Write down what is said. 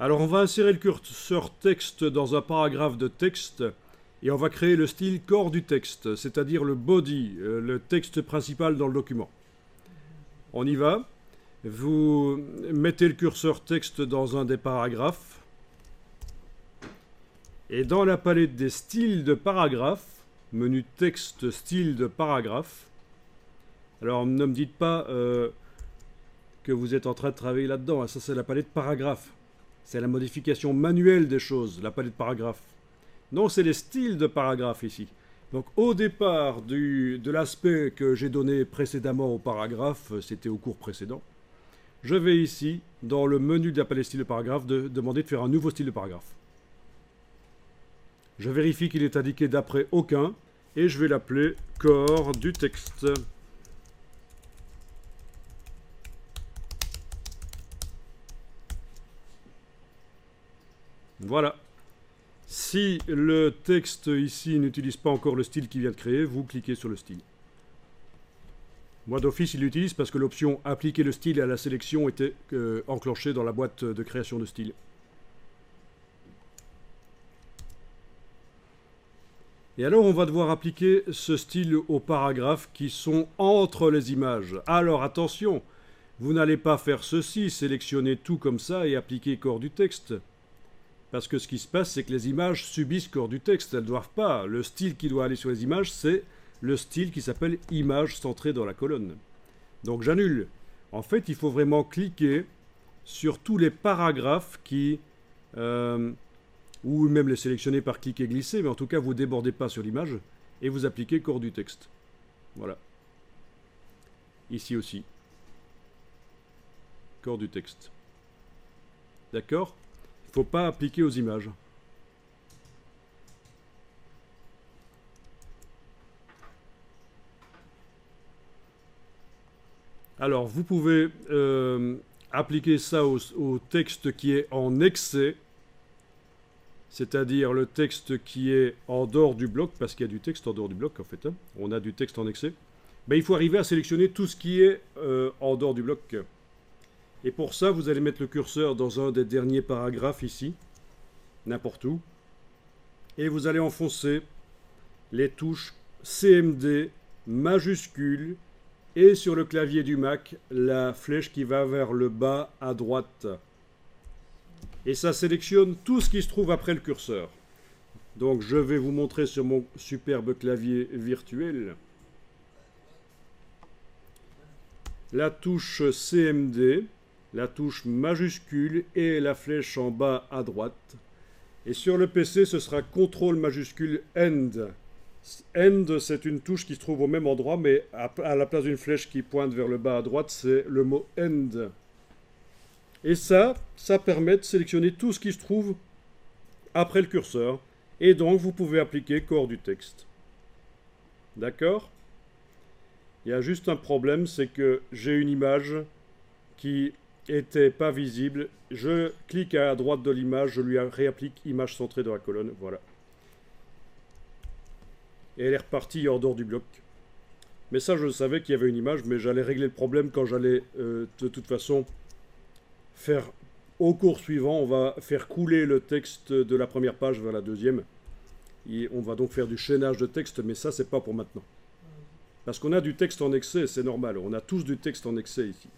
Alors on va insérer le curseur texte dans un paragraphe de texte et on va créer le style corps du texte, c'est-à-dire le body, le texte principal dans le document. On y va. Vous mettez le curseur texte dans un des paragraphes et dans la palette des styles de paragraphe, menu texte style de paragraphe. Alors ne me dites pas que vous êtes en train de travailler là-dedans, ça c'est la palette paragraphe. C'est la modification manuelle des choses, la palette paragraphe. Non, c'est les styles de paragraphe ici. Donc au départ de l'aspect que j'ai donné précédemment au paragraphe, c'était au cours précédent, je vais ici, dans le menu de la palette style de paragraphe, demander de faire un nouveau style de paragraphe. Je vérifie qu'il est indiqué d'après aucun, et je vais l'appeler corps du texte. Voilà. Si le texte ici n'utilise pas encore le style qu'il vient de créer, vous cliquez sur le style. Moi d'office, il l'utilise parce que l'option appliquer le style à la sélection était enclenchée dans la boîte de création de style. Et alors on va devoir appliquer ce style aux paragraphes qui sont entre les images. Alors attention, vous n'allez pas faire ceci, sélectionner tout comme ça et appliquer corps du texte. Parce que ce qui se passe, c'est que les images subissent corps du texte, elles ne doivent pas. Le style qui doit aller sur les images, c'est le style qui s'appelle image centrée dans la colonne. Donc j'annule. En fait, il faut vraiment cliquer sur tous les paragraphes qui... ou même les sélectionner par clic et glisser, mais en tout cas, vous ne débordez pas sur l'image et vous appliquez corps du texte. Voilà. Ici aussi. Corps du texte. D'accord ? Il ne faut pas appliquer aux images. Alors, vous pouvez appliquer ça au texte qui est en excès, c'est-à-dire le texte qui est en dehors du bloc, parce qu'il y a du texte en dehors du bloc, en fait. Hein. On a du texte en excès. Ben, il faut arriver à sélectionner tout ce qui est en dehors du bloc. Et pour ça, vous allez mettre le curseur dans un des derniers paragraphes ici, n'importe où, et vous allez enfoncer les touches CMD majuscules et sur le clavier du Mac, la flèche qui va vers le bas à droite. Et ça sélectionne tout ce qui se trouve après le curseur. Donc je vais vous montrer sur mon superbe clavier virtuel la touche CMD, la touche majuscule et la flèche en bas à droite. Et sur le PC, ce sera CTRL majuscule END. END, c'est une touche qui se trouve au même endroit, mais à la place d'une flèche qui pointe vers le bas à droite, c'est le mot END. Et ça permet de sélectionner tout ce qui se trouve après le curseur. Et donc, vous pouvez appliquer corps du texte. D'accord ? Il y a juste un problème, c'est que j'ai une image qui était pas visible. Je clique à droite de l'image, je lui réapplique image centrée dans la colonne. Voilà. Et elle est repartie en dehors du bloc. Mais ça, je savais qu'il y avait une image, mais j'allais régler le problème quand j'allais, de toute façon, faire au cours suivant, on va faire couler le texte de la première page vers la deuxième. Et on va donc faire du chaînage de texte, mais ça, c'est pas pour maintenant. Parce qu'on a du texte en excès, c'est normal. On a tous du texte en excès ici.